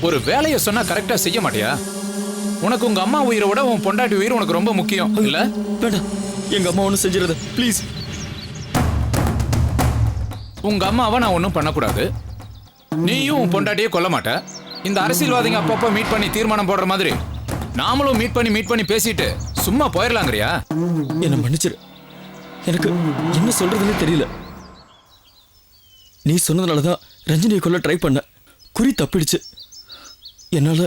ஒரு வேலையை சொன்னா கரெக்டா செய்ய மாட்டியா? உனக்கு உங்க அம்மா உயிரை விட உன் பொண்டாட்டி உயிர் உனக்கு ரொம்ப முக்கியம் இல்ல? வேண்டாம், எங்க அம்மா ஒன்றும் செஞ்சிருது ப்ளீஸ். உங்க அம்மாவை நான் ஒன்றும் பண்ணக்கூடாது, நீயும் உன் பொண்டாட்டியே கொல்ல மாட்ட. இந்த அரசியல்வாதிங்க அப்பப்போ மீட் பண்ணி தீர்மானம் போடுற மாதிரி நாமளும் மீட் பண்ணி பேசிட்டு சும்மா போயிடலாங்கிறியா? என்ன மன்னிச்சிரு, எனக்கு என்ன சொல்றதுன்னு தெரியல. நீ சொன்னதுனாலதான் ரஞ்சினியை கொல்ல ட்ரை பண்ண, குறி தப்பிடுச்சு. என்னால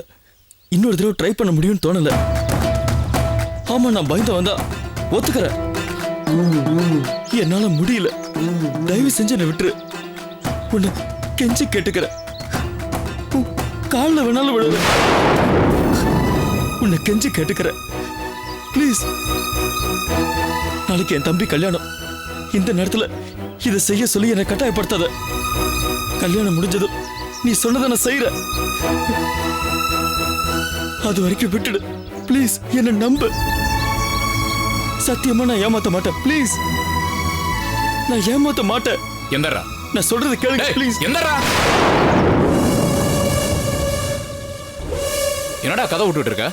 இன்னொரு தடவை ட்ரை பண்ண முடியும்னு தோணல. ஆமா, நான் பயந்த வந்தா ஒத்துக்கிறேன். என்னால முடியல, தயவு செஞ்சு என்னை விட்டுரு. உன்னை கெஞ்சி கேட்டுக்கிறேன், காலில் வேணாலும் விழுவேன். உன்னை கெஞ்சி கேட்டுக்கிறேன் ப்ளீஸ். நாளைக்கு என் தம்பி கல்யாணம். இந்த நேரத்துல இதை செய்ய சொல்லி என்னை கட்டாயப்படுத்தாத. கல்யாணம் முடிஞ்சதும் நீ சொன்னதை நான் செய்யறேன். அது வரைக்கும் விட்டுடு ப்ளீஸ். என்ன நம்பு, சத்தியமா நான் ஏமாத்த மாட்டேன் ப்ளீஸ். நான் ஏமாத்த மாட்டேன். எந்தரா, நான் சொல்றது கேளுங்க ப்ளீஸ். எந்தரா, என்னடா கதை விட்டுட்டு இருக்க?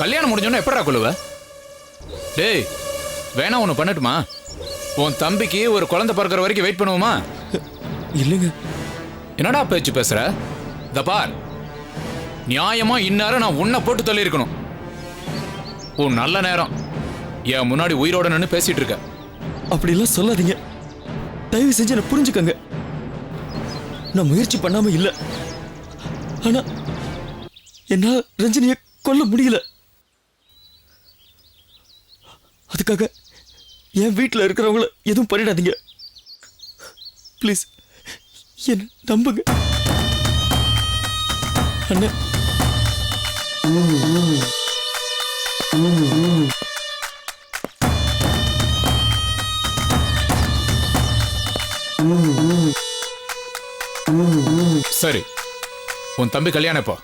கல்யாணம் முடிஞ்சோன்னா எப்படா கொள்ளுவ? டேய், வேணா ஒன்று பண்ணட்டுமா? உன் தம்பிக்கு ஒரு குழந்தை பிறக்கிற வரைக்கும் வெயிட் பண்ணுவோமா? இல்லைங்க. என்னடா பேச்சு பேசுற? இந்த பார், நியாயமா இந்நேரம் நான் உன்னை போட்டு தள்ளி இருக்கணும். உன் நல்ல நேரம், என் முன்னாடி உயிரோட நின்று பேசிட்டு இருக்க. அப்படிலாம் சொல்லாதீங்க, தயவு செஞ்சு என்ன புரிஞ்சுக்கங்க. நான் முயற்சி பண்ணாம இல்ல, ஆனா என்னால ரஞ்சினியை கொல்ல முடியல. அதுக்காக என் வீட்டில் இருக்கிறவங்கள எதுவும் பண்ணிடாதீங்க ப்ளீஸ். என்ன நம்புங்க அண்ணே. சரி, உன் தம்பி கல்யாணம் எப்போ?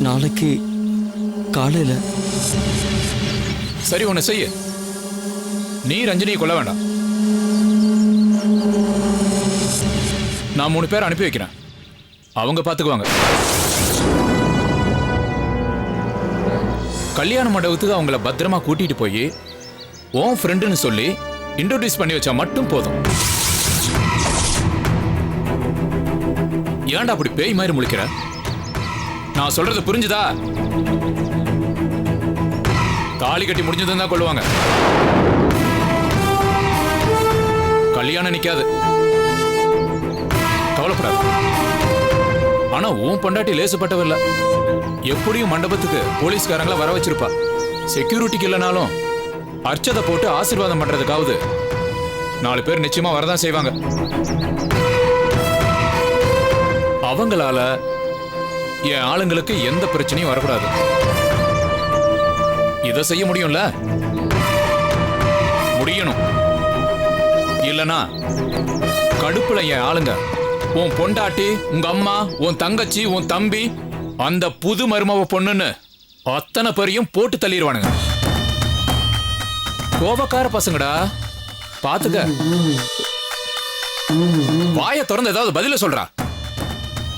நாளைக்கு காலையில. சரி, ஒன்று செய்ய, நீ ரஞ்சினியை கொல்ல வேண்டாம். நான் 3 பேர் அனுப்பி வைக்கிறேன், அவங்க பார்த்துக்குவாங்க. கல்யாண மண்டபத்துக்கு அவங்கள பத்திரமா கூட்டிட்டு போய் உன் ஃப்ரெண்டுன்னு சொல்லி இன்ட்ரோடியூஸ் பண்ணி வச்சா மட்டும் போதும். ஏன்டா அப்படி பேய் மாதிரி முழிக்கிற? நான் சொல்றது புரிஞ்சுதா? தாலி கட்டி முடிஞ்சதுன்னு தான் கொள்ளுவாங்க, கல்யாணம் நிக்காது. கவலைப்படாது. ஆனா உன் பொண்டாட்டி லேசுப்பட்டவில்லை. எப்படியும் மண்டபத்துக்கு போலீஸ்காரங்களை வர வச்சிருப்பா. செக்யூரிட்டிக்கு இல்லைனாலும் அர்ச்சதை போட்டு ஆசீர்வாதம் பண்றதுக்காவது 4 பேர் நிச்சயமா வரதான் செய்வாங்க. அவங்களால என் ஆளுங்களுக்கு எந்த பிரச்சனையும் வரக்கூடாது. இதை செய்ய முடியும்ல? முடியணும். இல்லனா கடுப்புல என் ஆளுங்க உன் பொண்டாட்டி, உங்க அம்மா, உன் தங்கச்சி, உன் தம்பி, அந்த புது மருமவ பொண்ணுன்னு அத்தனை பேரையும் போட்டு தள்ளிடுவானுங்க. கோபக்கார பசங்கடா, பாத்துக்க. வாய திறந்து ஏதாவது பதில சொல்றா.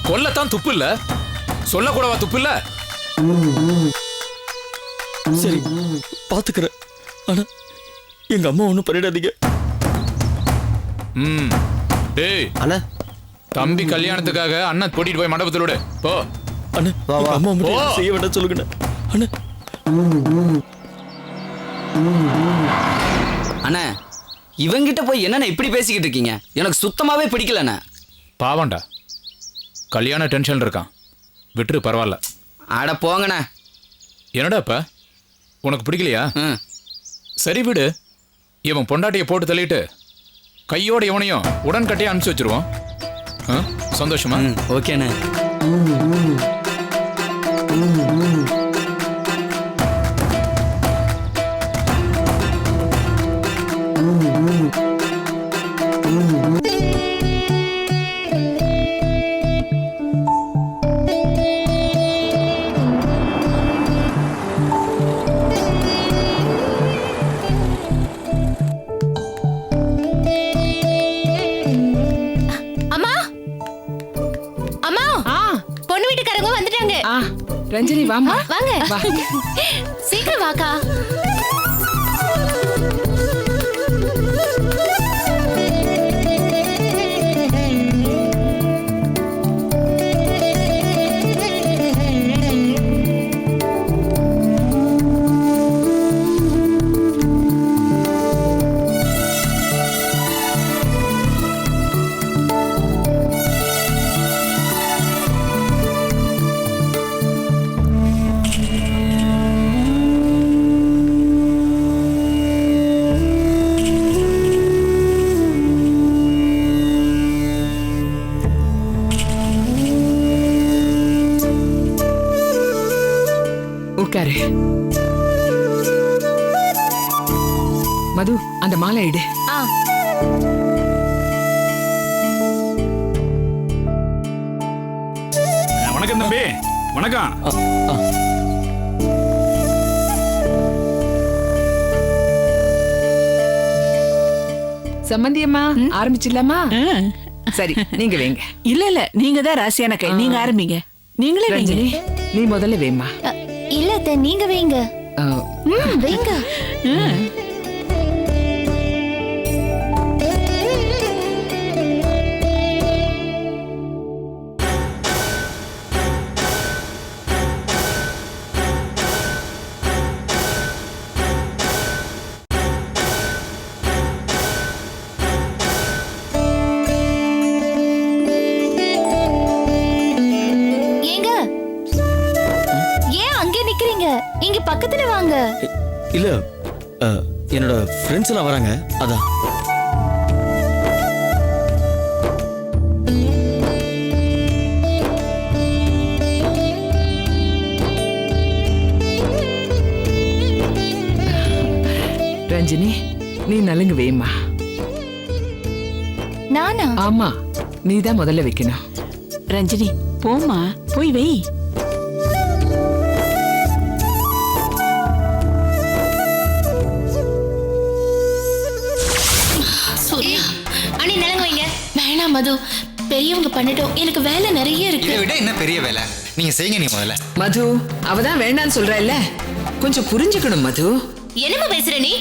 கொல்லத்தான் துப்பு இல்ல, சொல்லக்கூடவா துப்பு இல்ல? சரி, பாத்துக்கிறேன். ஆனா எங்க அம்மா ஒண்ணும் பண்ணிடாதீங்க. டேய் அண்ணா, தம்பி கல்யாணத்துக்காக அண்ணன் கூட்டிட்டு போய் மண்டபத்தில் விடு. போ அண்ணா, அம்மா மட்டும் செய்ய வேண்டாம் சொல்லுங்க அண்ணா. அண்ணா, இவங்கிட்ட போய் என்னண்ணா இப்படி பேசிக்கிட்டு இருக்கீங்க? எனக்கு சுத்தமாவே பிடிக்கலண்ணா. பாவண்டா, கல்யாண டென்ஷன் இருக்கான், விட்டுரு, பரவாயில்ல. அட போங்கண்ணா. என்னடா இப்ப உனக்கு பிடிக்கலையா? சரி விடு, இவன் பொண்டாட்டியை போட்டு தள்ளிட்டு கையோட இவனையும் உடன்கட்டையை அனுப்பிச்சு வச்சிருவோம். சந்தோஷமா? ஓகேண்ணா. ரஞ்சனி வாமா. வாங்க வா. சீக்கிரம் வாக்கா. உட்காரு. மது, அந்த மாலை எடு. ஆ வணக்கம் தம்பி. வணக்கம். சம்பந்தியம்மா ஆரம்பிச்சிடலாமா? சரி, நீங்க வைங்க. இல்ல நீங்க தான் ராசியான கை. நீங்க ஆரம்பிங்க. நீங்களே வைங்க. ரஞ்சனி, நீ முதல்ல வைமா. இல்ல அத்தை, நீங்க வைங்க. வைங்க. ஏங்க, ஏன் அங்கே நிக்கிறீங்க? இங்க பக்கத்துல வாங்க. இல்ல என்னோட ஃப்ரெண்ட்ஸ் எல்லாம் வராங்க, அதான். ரஞ்சனி, நீ நலுங்கு வைமா. நானா? ஆமா, நீ தான் முதல்ல வைக்கணும். ரஞ்சினி போம்மா, போய் வை. சூர்யா, அண்ணி நலங்க வைங்க. வேணாம் மது, பெரியவங்க பண்ணட்டும். எனக்கு வேலை நிறைய இருக்கு. இதை விட என்ன பெரிய வேலை? நீங்க செய்யுங்க. நீ முதல்ல. மது, அவதான் வேண்டான்னு சொல்றல்ல, கொஞ்சம் புரிஞ்சுக்கணும் மது. என்னமா பேசுற நீ?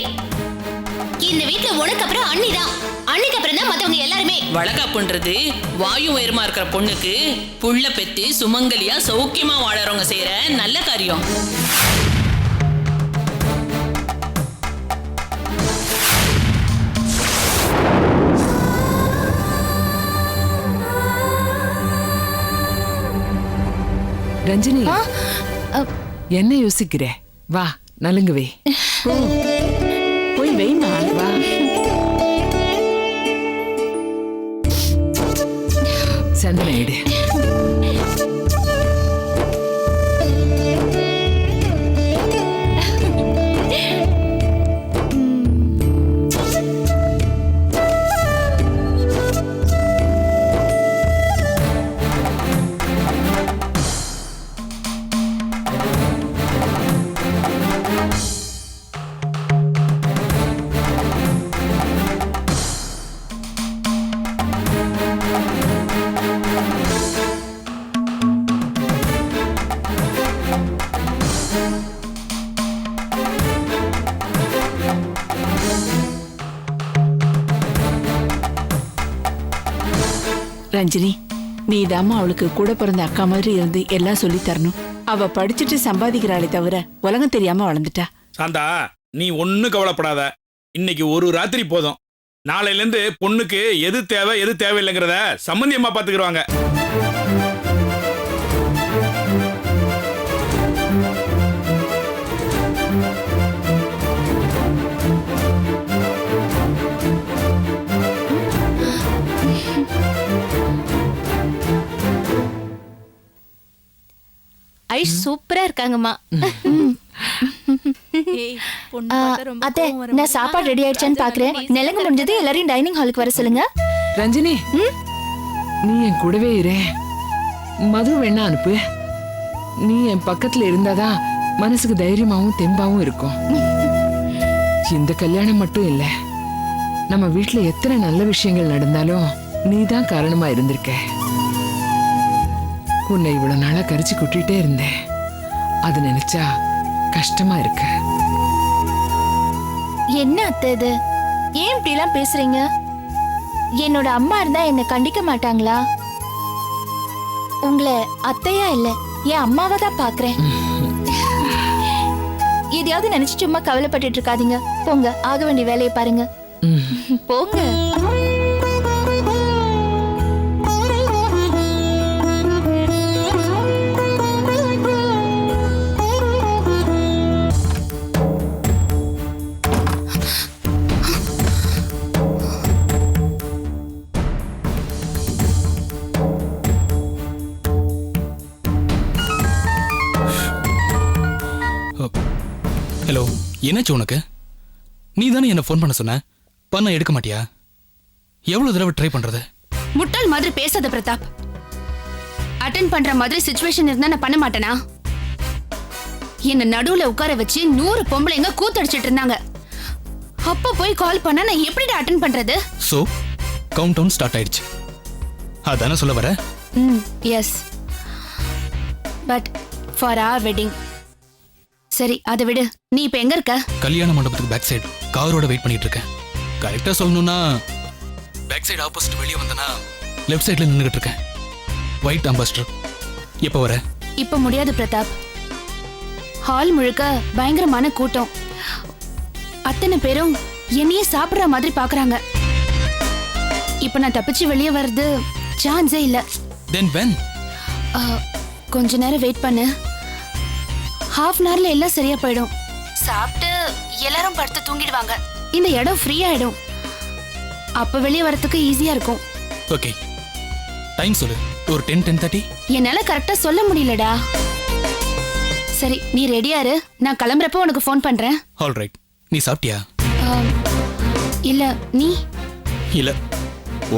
இந்த வீட்ல உனக்கு அப்புறம் அண்ணி தான். அண்ணிக்கு அப்புறம் தான் மத்தவங்க எல்லாருமே. வளகாப்புன்றது வாயு உயரமா இருக்கிற பொண்ணுக்கு புள்ள பெத்து சுமங்கலியா சௌக்கியமா வாழறவங்க செய்யற நல்ல காரியம். ரஞ்சினி, என்ன யோசிக்கிற? வா, நலுங்கு வை. போய் வைமா. வா. சந்தன எடு. ரஞ்சினி, நீ தாம்மா அவளுக்கு கூட பிறந்த அக்கா மாதிரி இருந்து எல்லாம் சொல்லி தரணும். அவ படிச்சுட்டு சம்பாதிக்கிறாளே தவிர உலகம் தெரியாம வளர்ந்துட்டா. சாந்தா, நீ ஒன்னும் கவலைப்படாத. இன்னைக்கு ஒரு ராத்திரி போதும். நாளையில இருந்து பொண்ணுக்கு எது தேவை எது தேவையில்லைங்கிறத சம்பந்தி அம்மா பாத்துக்கிடுவாங்க. ஐஷ் சூப்பரா இருக்காங்கம்மா. அத்தை, நான் சாப்பாடு ரெடி ஆயிடுச்சான்னு பாக்குறேன். நிலங்க முடிஞ்சது எல்லாரையும் டைனிங் ஹாலுக்கு வர சொல்லுங்க. ரஞ்சினி, நீ என் கூடவே இரு. மது வேணா அனுப்பு. நீ என் பக்கத்துல இருந்தாதான் மனசுக்கு தைரியமாவும் தெம்பாவும் இருக்கும். இந்த கல்யாணம் மட்டும் இல்ல, நம்ம வீட்டுல எத்தனை நல்ல விஷயங்கள் நடந்தாலும் நீதான் காரணமா இருந்திருக்க. உன்னை இவ்வளவு நாளா கரிச்சு கொட்டிட்டே இருந்தேன். அது நினைச்சா கஷ்டமா இருக்கு. என்ன அத்தை இது? ஏன் இப்படி எல்லாம் பேசுறீங்க? என்னோட அம்மா இருந்தா என்ன கண்டிக்க மாட்டாங்களா? உங்களை அத்தையா இல்ல என் அம்மாவை தான் பாக்குறேன். எதையாவது நினைச்சு சும்மா கவலைப்பட்டுட்டு இருக்காதீங்க. போங்க, ஆக வேண்டிய வேலையை பாருங்க. போங்க. ஹலோ, என்னாச்சு உனக்கு? நீ தானே என்ன ஃபோன் பண்ண சொன்ன, பண்ண எடுக்க மாட்டியா? எவ்வளவு தடவை ட்ரை பண்றது? முட்டாள் மாதிரி பேசாத பிரதாப். அட்டென்ட் பண்ற மாதிரி சிச்சுவேஷன் இருந்தா நான் பண்ண மாட்டேனா? என்ன நடுவுல உட்கார வச்சு 100 பொம்பளைங்க கூத்தடிச்சிட்டு இருந்தாங்க. அப்ப போய் கால் பண்ணா நான் எப்படி அட்டென்ட் பண்றது? சோ கவுண்ட் டவுன் ஸ்டார்ட் ஆயிடுச்சு, அதானே சொல்ல வர? Yes, but for our wedding. சரி, அதை விடு. நீ இப்ப எங்க இருக்க? கல்யாண மண்டபத்துக்கு பேக் சைடு காரோட வெயிட் பண்ணிட்டு இருக்கேன். கரெக்டா சொல்லணும்னா பேக் சைடு ஆப்போசிட் வெளியே வந்தனா லெஃப்ட் சைடுல நின்னுகிட்டு இருக்கேன். White Ambassador. எப்போ வர? இப்ப முடியாது பிரதாப். ஹால் முழுக்க பயங்கரமான கூட்டம். அத்தனை பேரும் என்னையே சாப்பிடுற மாதிரி பாக்குறாங்க. இப்ப நான் தப்பிச்சு வெளியே வர்றது சான்ஸே இல்ல. Then when? கொஞ்ச நேரம் வெயிட் பண்ணு. half an hourல எல்லாம் சரியா போயிடும். சாப்பிட்டு எல்லாரும் படுத்து தூங்கிடுவாங்க. இந்த இடம் ஃப்ரீ ஆயிடும். அப்ப வெளியே வரதுக்கு ஈஸியா இருக்கும். ஓகே, டைம் சொல்லு. ஒரு 10-10:30. என்னால கரெக்டா சொல்ல முடியலடா. சரி, நீ ரெடியா இரு. நான் கிளம்புறப்போ உனக்கு ஃபோன் பண்றேன். All right. நீ சாப்பிட்டியா? இல்ல, நீ? இல்ல,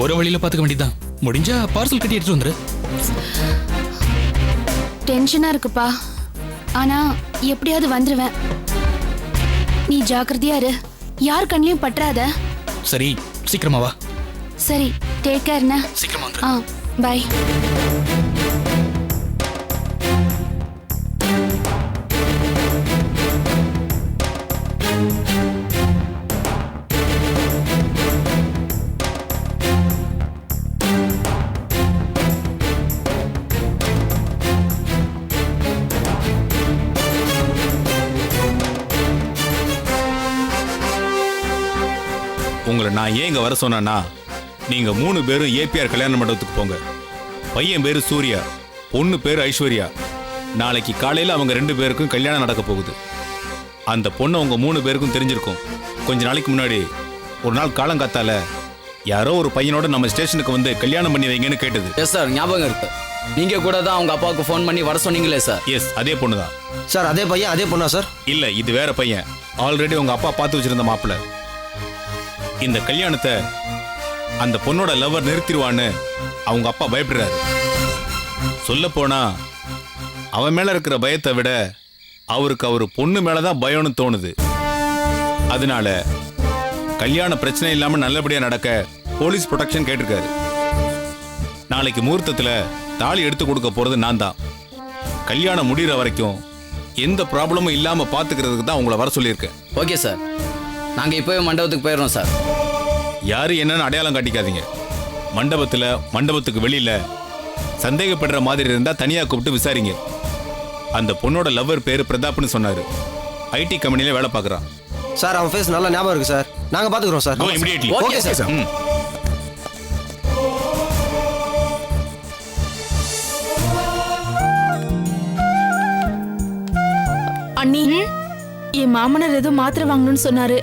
ஒரு வழியில பாத்துக்க வேண்டியதுதான். முடிஞ்சா பார்சல் கட்டி எடுத்து வந்துரு. டென்ஷனா இருக்குப்பா, ஆனா எப்படியாவது வந்துருவேன். நீ ஜாக்கிரதையா இரு, யார் கண்ணிலையும் பற்றாத. சரி, சீக்கிரமா வா. சரி, டேக் கேர்ண்ணா. சீக்கிரமா வந்துரு. பை. உங்களை நான் ஏன் இங்க வர சொன்னா, நீங்க 3 பேரும் ஏபிஆர் கல்யாண மண்டபத்துக்கு போங்க. பையன் பேரு சூர்யா, பொண்ணு பேரு ஐஸ்வர்யா. நாளைக்கு காலையில அவங்க 2 பேருக்கும் கல்யாணம் நடக்க போகுது. அந்த பொண்ணு உங்க 3 பேருக்கும் தெரிஞ்சிருக்கும். கொஞ்ச நாளைக்கு முன்னாடி ஒரு நாள் காலங்காத்தால யாரோ ஒரு பையனோட நம்ம ஸ்டேஷனுக்கு வந்து கல்யாணம் பண்ணி வைங்கன்னு கேட்டது. எஸ் சார், ஞாபகம் இருக்கு. நீங்க கூட தான் அவங்க அப்பாவுக்கு ஃபோன் பண்ணி வர சொன்னீங்களே சார். எஸ், அதே பொண்ணு தான் சார். அதே பையன் அதே பொண்ணா சார்? இல்ல, இது வேற பையன். ஆல்ரெடி உங்க அப்பா பார்த்து வச்சிருந்த மாப்பிள்ள. இந்த கல்யாணத்தை அந்த பொண்ணோட லவர் நிறுத்திடுவான்னு அவங்க அப்பா பயப்படுறாரு. சொல்ல போனா அவன் மேல இருக்கிற பயத்தை விட அவருக்கு அவர் பொண்ணு மேலதான் பயம்னு தோணுது. அதனால கல்யாண பிரச்சனை இல்லாம நல்லபடியா நடக்க போலீஸ் ப்ரொடெக்ஷன் கேட்டிருக்காரு. நாளைக்கு முகூர்த்தத்துல தாலி எடுத்து கொடுக்க போறது நான் தான். கல்யாணம் முடிகிற வரைக்கும் எந்த ப்ராப்ளமும் இல்லாம பாத்துக்கிறதுக்கு தான் உங்களை வர சொல்லியிருக்கேன். ஓகே சார், நாங்க இப்பவே மண்டபத்துக்கு போயிடுறோம் சார். யாரு என்னன்னு அடையாளம் காட்டிக்காதீங்க. மண்டபத்துக்கு வெளியில சந்தேகப்படுற மாதிரி இருந்தா தனியா கூப்பிட்டு விசாரிங்க. அந்த பொண்ணோட லவ்வர் பேரு பிரதாப்னு சொன்னாரு. ஐடி கம்பெனில வேலை பார்க்கறான் சார். அவன் ஃபேஸ் நல்லா ஞாபகம் இருக்கு சார். நாங்க பாத்துக்கிறோம் sir. Go immediately. Okay sir. அண்ணி, என் மாமனார் ஏதோ மாத்திரை வாங்கணும்னு சொன்னாரு.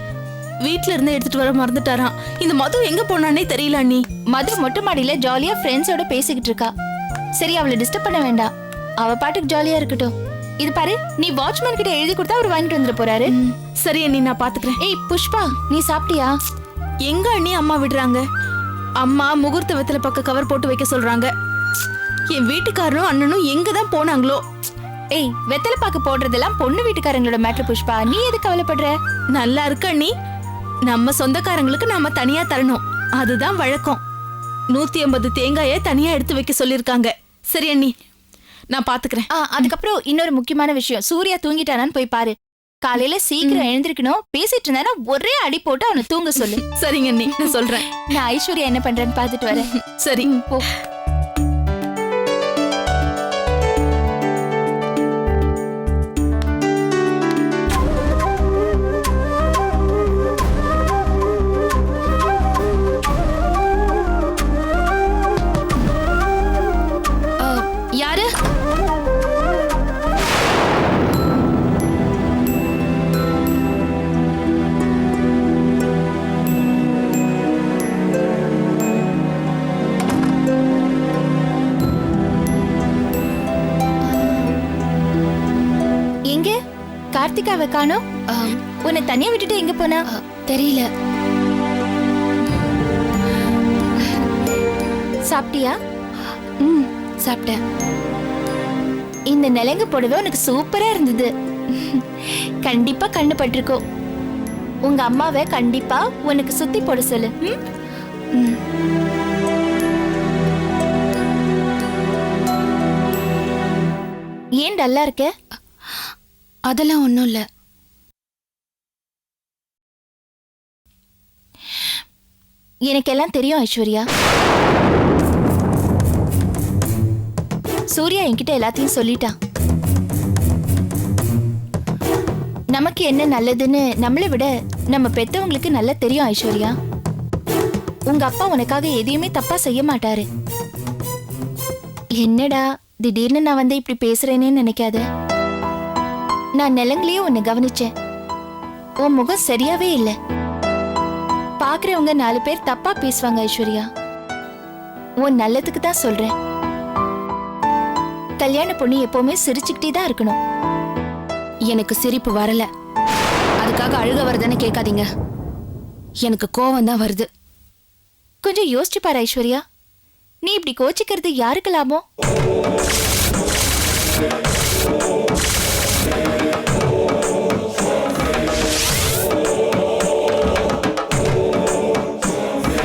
வீட்ல இருந்து எடுத்துட்டு வர மறந்துட்டாராம். இந்த மது எங்க போனானே தெரியல அண்ணி. மது மொட்டை மாடியில ஜாலியா ஃப்ரெண்ட்ஸோட பேசிக்கிட்டு இருக்கா. சரி, அவளை டிஸ்டர்ப் பண்ண வேண்டாம். அவ பாட்டுக்கு ஜாலியா இருக்கட்டும். இது பாரு, நீ வாட்ச்மேன் கிட்ட எழுதி கொடுத்தா அவர் வாங்கிட்டு வந்துட போறாரு. சரி அண்ணி, நான் பாத்துக்கிறேன். ஏய் புஷ்பா, நீ சாப்பிட்டியா? எங்க அண்ணி அம்மா விடுறாங்க? அம்மா முகூர்த்த வெத்தலை பக்க கவர் போட்டு வைக்க சொல்றாங்க. என் வீட்டுக்காரரும் அண்ணனும் எங்க தான் போனாங்களோ. ஏய், வெத்தலை பாக்கு போடுறதெல்லாம் பொண்ணு வீட்டுக்காரங்களோட மேட்டர் புஷ்பா. நீ எது கவலைப்படுற? நல்லா இருக்கு அண்ணி. நம்ம சொந்தக்காரங்களுக்கு நாம தனியா தரணும், அதுதான் வழக்கம். 150 தேங்காயை தனியா எடுத்து வைக்க சொல்லிருக்காங்க. சரி அண்ணி, நான் பாத்துக்கிறேன். அதுக்கப்புறம் இன்னொரு முக்கியமான விஷயம், சூர்யா தூங்கிட்டானான்னு போய் பாரு. காலையில சீக்கிரம் எழுந்திருக்கணும். பேசிட்டு இருந்தானா ஒரே அடி போட்டு அவனை தூங்க சொல்லு. சரிங்க அண்ணி, நான் சொல்றேன். நான் ஐஸ்வர்யா என்ன பண்றேன்னு பாத்துட்டு வரேன். சரி போ. யாரு? எங்க கார்த்திகாவை காணோம்? உன்னை தனியா விட்டுட்டு எங்க போனா? தெரியல. சாப்பிட்டியா? சாப்பிட்டேன். இந்த நிலங்கு புடவை உனக்கு சூப்பரா இருந்தது. கண்டிப்பா கண்ணு பட்டிருக்கோம். உங்க அம்மாவை கண்டிப்பா உனக்கு சுத்தி போட சொல்லு. ஏன் டல்லா இருக்க? அதெல்லாம் ஒண்ணும் இல்ல. எனக்கெல்லாம் தெரியும் ஐஸ்வர்யா. சூர்யா என்கிட்ட எல்லாத்தையும் சொல்லிட்டான். நமக்கு என்ன நல்லதுன்னு நம்மளை விட நம்ம பெத்தவங்களுக்கு நல்லா தெரியும் ஐஸ்வர்யா. உங்க அப்பா உனக்காக எதையுமே தப்பா செய்ய மாட்டாரு. என்னடா திடீர்னு நான் வந்து இப்படி பேசுறேனே நினைக்காத. நான் நிலங்களையே உன்னை கவனிச்சேன். உன் முகம் சரியாவே இல்லை. பாக்குறவங்க 4 பேர் தப்பா பேசுவாங்க ஐஸ்வர்யா. உன் நல்லதுக்கு தான் சொல்றேன். கல்யாண பொண்ணு எப்பவுமே சிரிச்சுக்கிட்டே தான் இருக்கணும். எனக்கு சிரிப்பு வரல, அதுக்காக அழுக வருதுன்னு கேட்காதீங்க. எனக்கு கோவம் தான் வருது. கொஞ்சம் யோசிச்சு பாரு ஐஸ்வர்யா. நீ இப்படி கோச்சிக்கிறது யாருக்கு லாபம்?